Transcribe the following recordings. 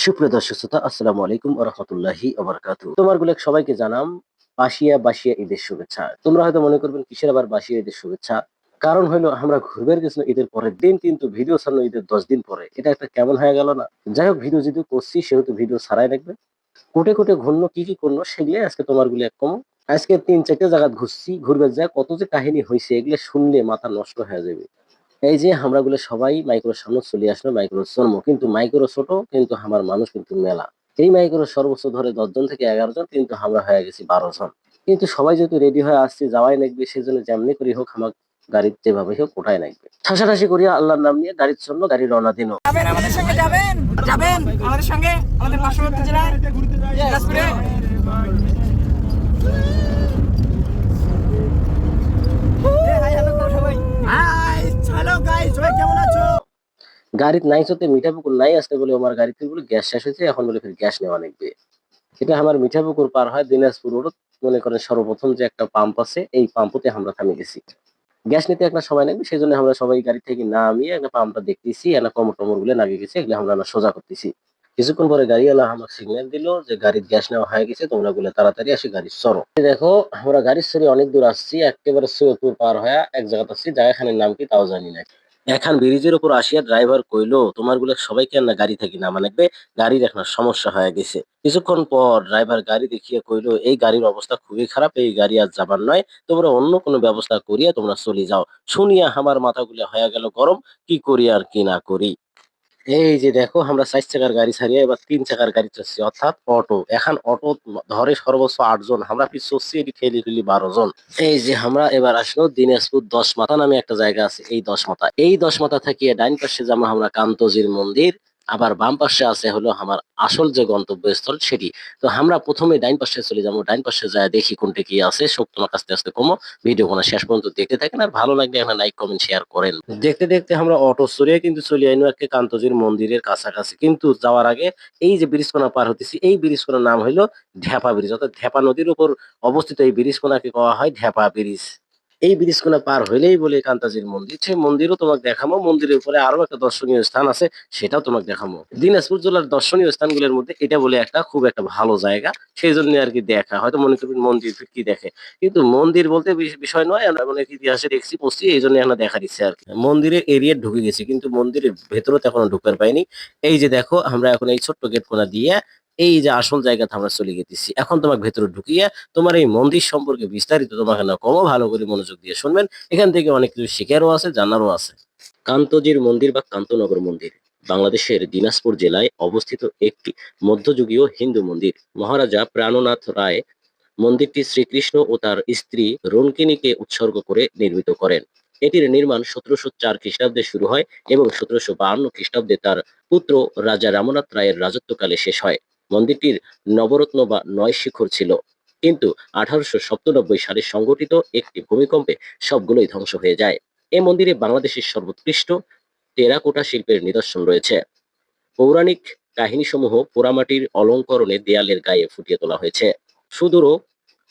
সুপ্রিয় দর্শক শ্রোতা, আসসালামু আলাইকুম ওয়া রাহমাতুল্লাহি ওয়া বারাকাতুহু। তোমার গুলো সবাইকে জানাম বাসিয়া বাসিয়া ঈদের শুভেচ্ছা। তোমরা হয়তো মনে করবেন কিসের আবার বাসিয়া ঈদের শুভেচ্ছা? কারণ হইলো আমরা ঘুরবার গেছিলাম ঈদের পরের দিন, কিন্তু ভিডিও ছাড়লো ঈদের ১০ দিন পরে। এটা একটা কেমন হয়ে গেল না? যাই হোক, ভিডিও যেহেতু করছি সেহেতু ভিডিও ছাড়াই রাখবে। কোটে, কোটে ঘুরলো, কি, কি করলো সেগুলাই আজকে তোমার গুলো এক কমো। আজকে ৩-৪ টা জায়গা ঘুরছি, ঘুরবার যায় কত যে কাহিনী হইছে এগুলো শুনলে মাথা নষ্ট হয়ে যাবে। এই যে আমরাগুলো সবাই মাইক্রোর সামনে চলে আসলো, মাইক্রোর জন্ম কিন্তু মাইক্রো ছোট, কিন্তু আমার মানুষ কিন্তু মেলা। এই মাইক্রো সর্বোচ্চ ধরে ১০ জন থেকে ১১ জন, কিন্তু আমরা হয়ে গেছি ১২ জন। কিন্তু সবাই যেহেতু রেডি হয়ে আসছি, যাওয়াই লাগবে, সেজন্য যেমনি করে হোক আমার গাড়ির যেভাবে হোক ওঠাই লাগবে। ঠাসাঠাসি করিয়া আল্লাহর নাম নিয়ে গাড়ির জন্য গাড়ি রওনা দিল। যাবেন আমাদের সঙ্গে, যাবেন যাবেন আমাদের সঙ্গে আমাদের পার্শ্ববর্তী জেলায় দিনাজপুরে। হ্যালো গাইস, সবাই কেমন আছো? গাড়ির নাই চলতে মিঠাপুকুর নাই আসতে বলে আমার গাড়িতে বলে গ্যাস শেষ হয়েছে, এখন বলে ফির গ্যাস নেওয়া লাগবে। এটা আমার মিঠাপুকুর পার হয় দিনাজপুর রোড। মনে করেন সর্বপ্রথম যে একটা পাম্প আছে, এই পাম্পতে আমরা থামে গেছি। গ্যাস নিতে একটা সময় লাগবে, সেজন্য আমরা সবাই গাড়ি থেকে নামিয়ে একটা পাম্পটা দেখতেছি, একটা কমর টমর গুলো নামিয়ে গেছে, এগুলো আমরা না সোজা করতেছি। কিছুক্ষণ পরে গাড়িওয়ালা আমাকে সিগন্যাল দিল যে গাড়ির গ্যাস নেওয়া হয়ে গেছে, তোমরা গুলো তাড়াতাড়ি আসে গাড়ি চড়ো। এই দেখো, আমরা গাড়ির সরি অনেক দূর আসছি, একেবারে সৈয়দপুর পার হয়ে এক জায়গাতে আসছি, জায়গাখানের নাম কি তাও জানি না। এখন ব্রিজের উপর আসিয়া ড্রাইভার কইলো তোমার গুলো সবাইকে না গাড়ি থেকে নামা লাগবে, গাড়ির এখন সমস্যা হয়ে গেছে। কিছুক্ষণ পর ড্রাইভার গাড়ি দেখিয়ে কইলো এই গাড়ির অবস্থা খুবই খারাপ, এই গাড়ি আর যাবার নয়, তোমরা অন্য কোনো ব্যবস্থা করিয়া তোমরা চলে যাও। শুনিয়া আমার মাথাগুলো হয়ে গেল গরম, কি করি আর কি না করি। এই যে দেখো, আমরা ৪ চাকার গাড়ি ছাড়িয়ে এবার ৩ চাকার গাড়ি চড়ছি, অর্থাৎ অটো। এখন অটো ধরে সর্বোচ্চ ৮ জন, আমরা পিছ চড়ছি এটি ঠেলি ঠেলি ১২ জন। এই যে আমরা এবার আসলো দিনাজপুর ১০ মাথা নামে একটা জায়গা আছে, এই ১০ মাথা। এই ১০ মাথা থেকে ডাইন পাশে যাবো আমরা কান্তজির মন্দির, আবার বাম পাশে আছে হলো আমার আসল যে গন্তব্যস্থল সেটি। তো আমরা প্রথমে ডাইন পাশে চলে যাবো, ডাইন পাশে যায় দেখি কোনটা কি আছে। সব তোমার কাছে আস্তে কমো, ভিডিও কোনো শেষ পর্যন্ত দেখতে থাকেন, আর ভালো লাগলে একটা লাইক কমেন্ট শেয়ার করেন। দেখতে দেখতে আমরা অটো চড়িয়ে কিন্তু চলে আইনো একটা কান্তজির মন্দিরের কাছাকাছি, কিন্তু যাওয়ার আগে এই যে ব্রিজ কোনা পার হতেছি, এই ব্রিজ কোনার নাম হইলো ঢেপা ব্রিজ, অর্থাৎ ঢেপা নদীর উপর অবস্থিত এই ব্রিজ কোনাকে কওয়া হয় ঢেপা ব্রিজ। এই ব্রিজ কোনা পার হইলেই বলে কান্তাজির মন্দির, সেই মন্দিরও তোমাকে দেখামো। মন্দিরের উপরে আরো একটা দর্শনীয় স্থান আছে, সেটাও তোমাকে দেখামো। দিনাজপুর জেলার দর্শনীয় স্থানগুলোর মধ্যে এটা বলে একটা খুব একটা ভালো জায়গা, সেই জন্য আর কি দেখা। হয়তো মনে করবেন মন্দির কি দেখে, কিন্তু মন্দির বলতে বিষয় নয়, আমরা অনেক ইতিহাসে দেখছি পড়ছি, এই জন্য এখানে দেখা দিচ্ছে আর কি। মন্দিরের এরিয়া ঢুকে গেছি, কিন্তু মন্দিরের ভেতরে তো এখনো ঢুকতে পাইনি। এই যে দেখো, আমরা এখন এই ছোট্ট গেট কোনা দিয়ে এই যে আসল জায়গাতে আমরা চলে গেতেছি। এখন তোমাকে ভেতরে ঢুকিয়ে তোমার এই মন্দির সম্পর্কে বিস্তারিত তোমাকে না কমও, ভালো করে মনোযোগ দিয়ে শুনবেন। এখান থেকে অনেক কিছু শেখারও আছে, জানারও আছে। কান্তজির মন্দির বা কান্তনগর মন্দির বাংলাদেশের দিনাজপুর জেলায় অবস্থিত একটি মধ্যযুগীয় হিন্দু মন্দির। মহারাজা প্রাণনাথ রায় মন্দিরটি শ্রীকৃষ্ণ ও তার স্ত্রী রঙ্কিনীকে উৎসর্গ করে নির্মিত করেন। এটির নির্মাণ ১৭০৪ খ্রিস্টাব্দে শুরু হয় এবং ১৭৫২ খ্রিস্টাব্দে তার পুত্র রাজা রামনাথ রায়ের রাজত্বকালে শেষ হয়। মন্দিরটির নবরত্ন বা ৯ শিখর ছিল, কিন্তু ১৮৯৭ সালে সংঘটিত একটি ভূমিকম্পে সবগুলোই ধ্বংস হয়ে যায়। এই মন্দিরে বাংলাদেশের সর্বোৎকৃষ্ট টেরাকোটা শিল্পের নিদর্শন রয়েছে। পৌরাণিক কাহিনীসমূহ পোড়ামাটির অলঙ্করণে দেয়ালের গায়ে ফুটিয়ে তোলা হয়েছে। সুদূর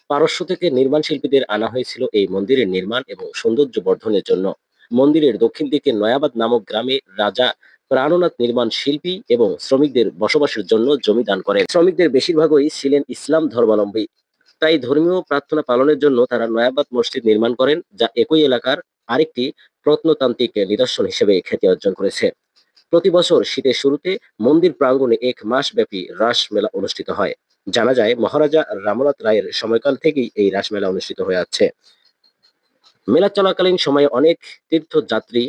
পারস্য থেকে নির্মাণ শিল্পীদের আনা হয়েছিল এই মন্দিরের নির্মাণ এবং সৌন্দর্য বর্ধনের জন্য। মন্দিরের দক্ষিণ দিকে নয়াবাদ নামক গ্রামে রাজা প্রাণনাথ নির্মাণ শিল্পী এবং শ্রমিকদের বসবাসের জন্য জমি দান করেন। শ্রমিকদের বেশিরভাগই ছিলেন ইসলাম ধর্মাবলম্বী, তাই ধর্মীয় প্রার্থনা পালনের জন্য তারা নয়াবাদ মসজিদ নির্মাণ করেন, যা একই এলাকার আরেকটি প্রত্নতান্ত্রিক নিদর্শন হিসেবে খ্যাতি অর্জন করেছে। প্রতি বছর শীতের শুরুতে মন্দির প্রাঙ্গণে ১ মাস ব্যাপী রাস মেলা অনুষ্ঠিত হয়। জানা যায় মহারাজা রামনাথ রায়ের সময়কাল থেকেই এই রাস মেলা অনুষ্ঠিত হয়ে আসছে। মেলা চলাকালীন সময়ে অনেক তীর্থযাত্রী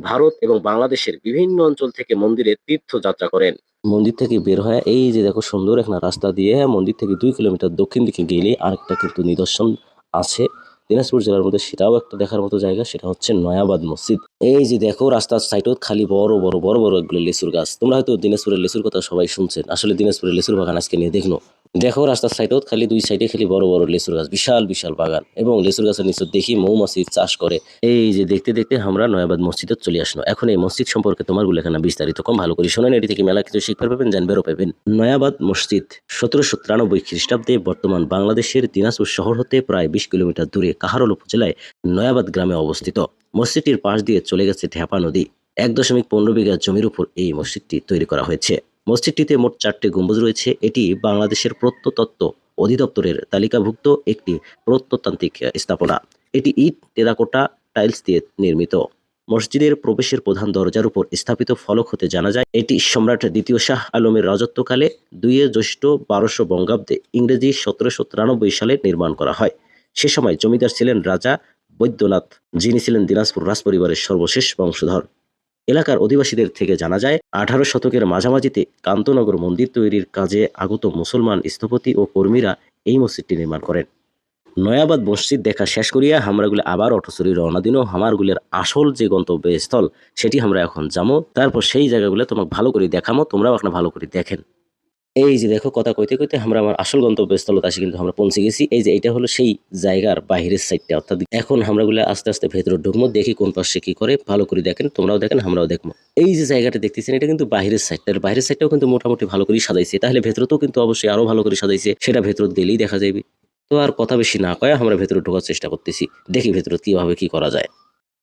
ভারত এবং বাংলাদেশের বিভিন্ন অঞ্চল থেকে মন্দিরে তীর্থযাত্রা করেন। মন্দির থেকে বের হয়ে এই যে দেখো, সুন্দর একটা রাস্তা দিয়ে মন্দির থেকে ২ কিলোমিটার দক্ষিণ দিকে গেলে আরেকটা কিন্তু নিদর্শন আছে দিনাজপুর জেলার মধ্যে, সেটাও একটা দেখার মতো জায়গা, সেটা হচ্ছে নয়াবাদ মসজিদ। এই যে দেখো, রাস্তার সাইডত খালি বড় বড় বড় বড় এগুলো লেচুর গাছ। তোমরা হয়তো দিনাজপুরের লেচুর কথা সবাই শুনছেন, আসলে দিনাজপুরের লেচুর বাগান আজকে নিয়ে দেখলো। দেখো, রাস্তার সাইডত খালি ২ সাইডে খালি বড় বড় লেচুর গাছ, বিশাল বিশাল বাগান, এবং লেচুর গাছের নিচে দেখি মৌমাছির চাষ করে। এই যে দেখতে দেখতে আমরা নয়াবাদ মসজিদে চলে আসলো। এখন এই মসজিদ সম্পর্কে তোমার গুলো এখানে বিস্তারিত কম ভালো করে শোনেন, এটি থেকে মেলা কিছু শিখতে পারবেন, জানবেরও পাবেন। নয়াবাদ মসজিদ ১৭৯৩ খ্রিস্টাব্দে বর্তমান বাংলাদেশের দিনাজপুর শহর হতে প্রায় ২০ কিলোমিটার দূরে কাহারোল উপজেলায় নয়াবাদ গ্রামে অবস্থিত। মসজিদটির পাশ দিয়ে চলে গেছে ঢেপা নদী। ১.১৫ বিঘা জমির উপর এই মসজিদটি তৈরি করা হয়েছে। মসজিদটিতে মোট 4টি গম্বুজ রয়েছে। এটি বাংলাদেশের প্রত্নতত্ত্ব অধিদপ্তরের তালিকাভুক্ত একটি প্রত্নতান্ত্রিক স্থাপনা। এটি ইট, টেরাকোটা, টাইলস দিয়ে নির্মিত। মসজিদের প্রবেশের প্রধান দরজার উপর স্থাপিত ফলক হতে জানা যায় এটি সম্রাট দ্বিতীয় শাহ আলমের রাজত্বকালে 2 জ্যৈষ্ঠ 1200 বঙ্গাব্দে ইংরেজি 1793 সালে নির্মাণ করা হয়। সে সময় জমিদার ছিলেন রাজা বৈদ্যনাথ, যিনি ছিলেন দিনাজপুর রাজপরিবারের সর্বশেষ বংশধর। এলাকার অধিবাসীদের থেকে জানা যায় 18 শতকের মাঝামাঝিতে কান্তনগর মন্দির তৈরির কাজে আগত মুসলমান স্থপতি ও কর্মীরা এই মসজিদটি নির্মাণ করেন। নয়াবাদ মসজিদ দেখা শেষ করিয়া আমরাগুলো আবার অটোচুরি রওনা দিন আমারগুলোর আসল যে গন্তব্যস্থল সেটি আমরা এখন যাবো। তারপর সেই জায়গাগুলো তোমাকে ভালো করে দেখামো, তোমরাও এখন ভালো করে দেখেন। এই যে দেখো, কথা কইতে কইতে আমরা আমার আসল গন্তব্যস্থল আসি কিন্তু আমরা পৌঁছে গেছি। এই যে এটা হলো সেই জায়গার বাহিরের সাইডটা, অর্থাৎ এখন আমরাগুলো আস্তে আস্তে ভেতরে ঢুকবো, দেখি কোন পাশে কি করে, ভালো করে দেখেন, তোমরাও দেখেন আমরাও দেখবো। এই যে জায়গাটা দেখতেছেন এটা কিন্তু বাহিরের সাইডটার, বাহিরের সাইডটাও কিন্তু মোটামুটি ভালো করে সাজাইছে, তাহলে ভেতরতেও কিন্তু অবশ্যই আরো ভালো করে সাজাইছে, সেটা ভেতর দিলেই দেখা যাবে। তো আর কথা বেশি না কয়ে আমরা ভেতরে ঢোকার চেষ্টা করতেছি, দেখি ভেতরে কিভাবে কি করা যায়।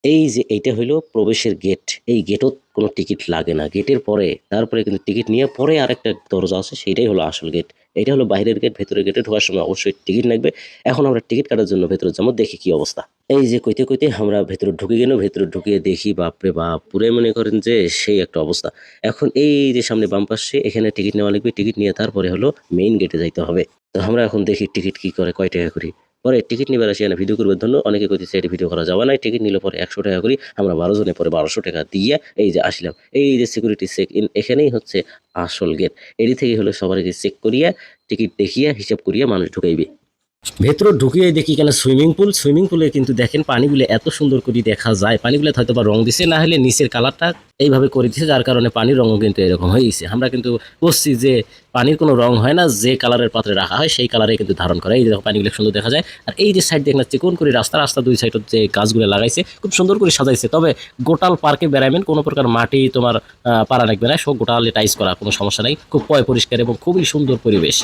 এই যে এইটা হইলো প্রবেশের গেট। এই গেটও কোনো টিকিট লাগে না, গেটের পরে তারপরে কিন্তু টিকিট নিয়ে পরে আরেকটা দরজা আছে, সেটাই হলো আসল গেট। এটা হলো বাইরের গেট। ভেতরের গেটে ঢোকার সময় অবশ্যই টিকিট লাগবে। এখন আমরা টিকিট কাটার জন্য ভেতরে যাবো, দেখি কি অবস্থা। এই যে কইতে কইতে আমরা ভেতরে ঢুকে গেল, ভেতরে ঢুকিয়ে দেখি বাপরে বাপ, পুরে মনে করেন যে সেই একটা অবস্থা। এখন এই যে সামনে বাম পাশে এখানে টিকিট নেওয়া লাগবে, টিকিট নিয়ে তারপরে হলো মেইন গেটে যাইতে হবে। তো আমরা এখন দেখি টিকিট কি করে, কয় টাকা করি। পরে টিকিট নিবার আসি না ভিডিও করবে জন্য অনেকে কইতেছে এটা ভিডিও করা যাবে না, টিকিট নিলে পরে 100 টাকা করি। আমরা 12 জনে পরে 1200 টাকা দিয়ে এই যে আসলাম। এই যে সিকিউরিটি চেক ইন, এখানেই হচ্ছে আসল গেট। এটি থেকে হলো সবাইকে চেক করিয়া টিকিট দেখিয়া হিসাব করিয়া মানুষ ঢুকাইবে। ভেতরে ঢুকিয়ে দেখি কেন সুইমিং পুল। সুইমিং পুলে কিন্তু দেখেন পানিগুলো এত সুন্দর করে দেখা যায়। পানিগুলো হয়তো বা রং দিছে, না হলে নিচের কালারটা এইভাবে করে দিছে, যার কারণে পানির রঙও কিন্তু এরকম হয়েছে। আমরা কিন্তু বুঝছি যে পানির কোনো রং হয় না, যে কালারের পাত্রে রাখা হয় সেই কালারে কিন্তু ধারণ করে। এই যে দেখো পানিগুলো সুন্দর দেখা যায়। আর এই যে সাইড দেখেন চিকন করে রাস্তা, রাস্তা দুই সাইডে যে গাছগুলো লাগাইছে খুব সুন্দর করে সাজাইছে। তবে গোটাল পার্কে বেড়াবেন, কোনো প্রকার মাটি তোমার পাড়া লাগবে না, সব গোটালে টাইস করা, কোনো সমস্যা নাই। খুব পরিষ্কার এবং খুবই সুন্দর পরিবেশ।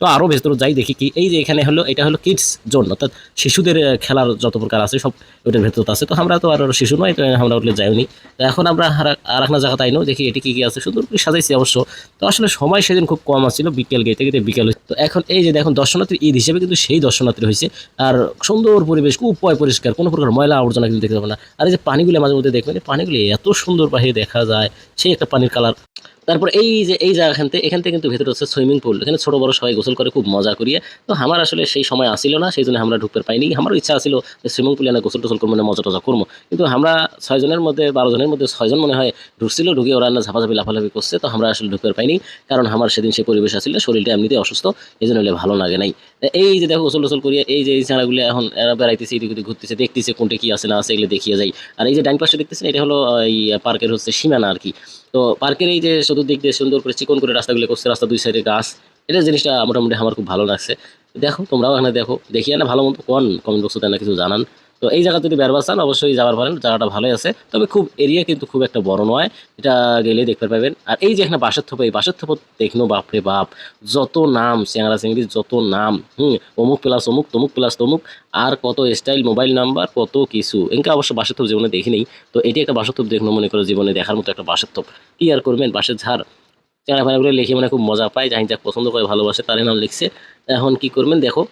তো আরও ভেতরে যাই দেখি কি। এই যে এখানে হলো, এটা হলো কিডস জোন, অর্থাৎ শিশুদের খেলার যত প্রকার আছে সব ওইটার ভেতর আছে। তো আমরা তো আর শিশু নয়, তো আমরা ওগুলো যাইনি। তো এখন আমরা আর একটা জায়গা তাইনো দেখি এটি কি কি আছে, সুন্দর করে সাজাইছি অবশ্য। তো আসলে সময় সেদিন খুব কম আছিল, বিকেল গেতে গেতে বিকেল। তো এখন এই যে দেখুন দর্শনার্থী ঈদ হিসেবে কিন্তু সেই দর্শনার্থী হয়েছে। আর সুন্দর পরিবেশ, খুব পরিষ্কার, কোনো প্রকার ময়লা আবর্জনা কিন্তু দেখতে পাবে না। আর এই যে পানিগুলো মাঝে মধ্যে দেখবেন, পানিগুলো এত সুন্দর বাহিরে দেখা যায়, সেই একটা পানির কালার। তারপর এই যে এই জায়গাখান থেকে কিন্তু ভেতরে হচ্ছে সুইমিং পুল, এখানে ছোট বড় সবাই গোসল করে খুব মজা করিয়ে। তো আমার আসলে সেই সময় আসিল না, সেই জন্য আমরা ঢুকতে পাইনি। আমারও ইচ্ছা ছিল যে সুইমিং পুলে না গোসল টোসল করবো, না মজা টজা করবো, কিন্তু আমরা 6 জনের মধ্যে 12 জনের মধ্যে 6 জন মনে হয় ঢুকছিল। ঢুকে ওরা না ঝাপাঝাপি লাফালাফি করছে, তো আমরা আসলে ঢুকতে পাইনি, কারণ আমার সেদিন সেই পরিবেশ আসলে শরীরটা এমনিতেই অসুস্থ, এই জন্য হলে ভালো লাগে নাই। এই যে দেখো গোসল টোসল করিয়ে এই যে এই ছাড়াগুলো এখন বেড়াইতেছে, এদিক ওদিক ঘুরতেছে, দেখতেছে কোনটা কি আছে না আছে, এগুলো দেখিয়ে যায়। আর এই যে ডাইন পাশে দেখতেছেন, এটা হলো এই পার্কের হচ্ছে সীমানা আর কি। তো পার্কের এই যে চতুর্দিক দিয়ে সুন্দর করে চিকন করে রাস্তাগুলো করছে, রাস্তা দুই সাইডে গাছ, এটা জিনিসটা মোটামুটি আমার খুব ভালো লাগছে। দেখো তোমরাও এখানে দেখো, দেখিয়ে না ভালো মতো কোন কমেন্ট বক্সে তাই না কিছু জানান। তো এই জায়গা যদি বেরবার চান অবশ্যই যাবার পারেন, জায়গাটা ভালোই আছে, তবে খুব এরিয়া কিন্তু খুব একটা বড় নয়, এটা গেলেই দেখতে পাবেন। আর এই যে এখানে বাঁশের থোপ, এই বাঁশের থোপ দেখনো বাপরে বাপ, যত নাম চেংড়া চেংড়ি, যত নাম, অমুক প্লাস অমুক, তমুক প্লাস তমুক, আর কত স্টাইল, মোবাইল নাম্বার, কত কিছু। এনকা অবশ্য বাঁশের থোপ জীবনে দেখি নেই, তো এটি একটা বাঁশের থোপ দেখনো মনে করো জীবনে দেখার মতো একটা বাঁশের থোপ। কি আর করবেন, বাঁশের ঝাড় চেংড়া ফাড়াগুলো লিখে মানে খুব মজা পায়, যাই যাক পছন্দ করে ভালোবাসে তারই নাম লিখছে। এখন কি করবেন দেখো,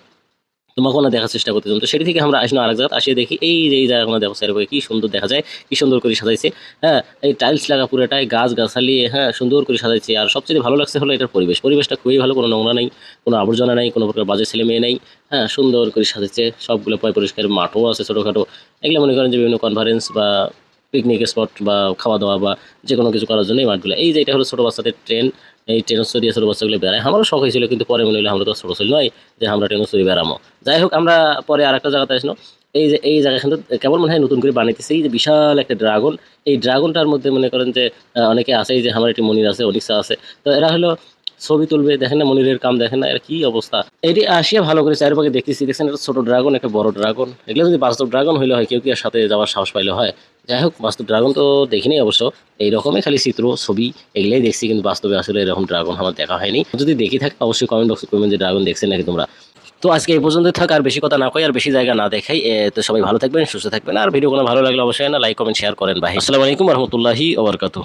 তোমাকে না দেখার চেষ্টা করতেছিলাম। তো সেটি থেকে আমরা আসলাম আরেক জায়গা, আসিয়ে দেখি এই যে এই জায়গাগুলো দেখো স্যার কি সুন্দর দেখা যায়, কি সুন্দর করে সাজাইছে। হ্যাঁ, এই টাইলস লাগা পুরোটাই, গাছ গাছালি, হ্যাঁ সুন্দর করে সাজাইছে। আর সবচেয়ে ভালো লাগছে হলো এটার পরিবেশটা খুবই ভালো, কোনো নোংরা নেই, কোনো আবর্জনা নেই, কোনো প্রকার বাজে ছেলে মেয়ে নেই। হ্যাঁ, সুন্দর করে সাজাইছে, সবগুলো পরিষ্কার, মাঠও আছে ছোটোখাটো। এগুলো মনে করেন যে বিভিন্ন কনফারেন্স বা পিকনিক স্পট বা খাওয়া দাওয়া বা যে কোনো কিছু করার জন্য এই মাঠগুলো। এই যে এটা হলো ছোটো বাচ্চাদের ট্রেন, এই ট্রেনের চড়িয়ে ছোটো বাচ্চাগুলো বেড়ায়। আমারও শখ হয়েছিল, কিন্তু পরে মনে হলো আমরা তো ছোটো ছিল নয় যে আমরা ট্রেনের চড়ি বেড়ামো। যাই হোক, আমরা পরে আর একটা জায়গাতে আসলো। এই যে এই জায়গা কিন্তু কেবল মনে হয় নতুন করে বানাইতেছে। এই যে বিশাল একটা ড্রাগন, এই ড্রাগনটার মধ্যে মনে করেন যে অনেকে আছে, এই যে আমার একটি মনির আছে, অনিশা আছে, তো এরা হলো ছবি তুলবে। দেখেন না মনিরের কাম, দেখেন না এর কি অবস্থা। এটি আসিয়া ভালো করে চারিপাশে দেখতেছি, দেখছেন একটা ছোট ড্রাগন, একটা বড় ড্রাগন। এগুলো যদি বাস্তব ড্রাগন হইলে হয়, কেউ কি আর সাথে যাওয়ার সাহস পাইলে হয়। যাই হোক, বাস্তব ড্রাগন তো দেখিনি অবশ্য, এইরকমই খালি চিত্র ছবি এগুলাই দেখছি, কিন্তু বাস্তবে আসলে এরকম ড্রাগন আমার দেখা হয়নি। যদি দেখি থাকে অবশ্যই কমেন্ট বক্সে কমেন্ট যে ড্রাগন দেখছেন নাকি তোমরা। তো আজকে এই পর্যন্ত থাক, আর বেশি কথা না কই আর বেশি জায়গা না দেখাই। তো সবাই ভালো থাকবেন, সুস্থ থাকবেন, আর ভিডিওগুলো ভালো লাগলে অবশ্যই না লাইক কমেন্ট শেয়ার করেন ভাই। আসসালামু আলাইকুম রহমতুল্লাহি ওয়া বারাকাতুহু।